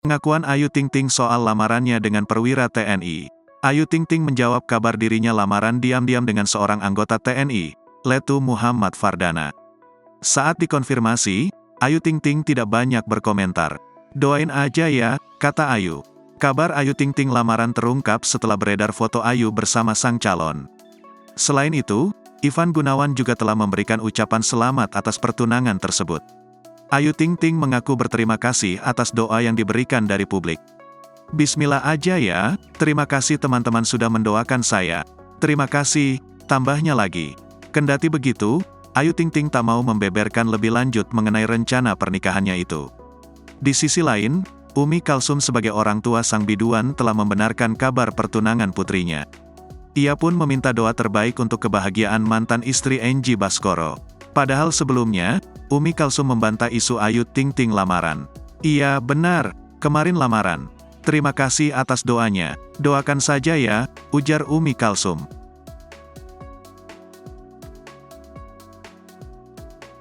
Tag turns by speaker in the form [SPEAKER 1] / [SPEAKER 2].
[SPEAKER 1] Pengakuan Ayu Ting Ting soal lamarannya dengan perwira TNI. Ayu Ting Ting menjawab kabar dirinya lamaran diam-diam dengan seorang anggota TNI, Letu Muhammad Fardana. Saat dikonfirmasi, Ayu Ting Ting tidak banyak berkomentar. "Doain aja ya," kata Ayu. Kabar Ayu Ting Ting lamaran terungkap setelah beredar foto Ayu bersama sang calon. Selain itu, Ivan Gunawan juga telah memberikan ucapan selamat atas pertunangan tersebut. Ayu Ting Ting mengaku berterima kasih atas doa yang diberikan dari publik. "Bismillah aja ya, terima kasih teman-teman sudah mendoakan saya. Terima kasih," tambahnya lagi. Kendati begitu, Ayu Ting Ting tak mau membeberkan lebih lanjut mengenai rencana pernikahannya itu. Di sisi lain, Umi Kalsum sebagai orang tua sang biduan telah membenarkan kabar pertunangan putrinya. Ia pun meminta doa terbaik untuk kebahagiaan mantan istri Angie Baskoro. Padahal sebelumnya, Umi Kalsum membantah isu Ayu Ting Ting lamaran. "Iya, benar, kemarin lamaran. Terima kasih atas doanya. Doakan saja ya," ujar Umi Kalsum.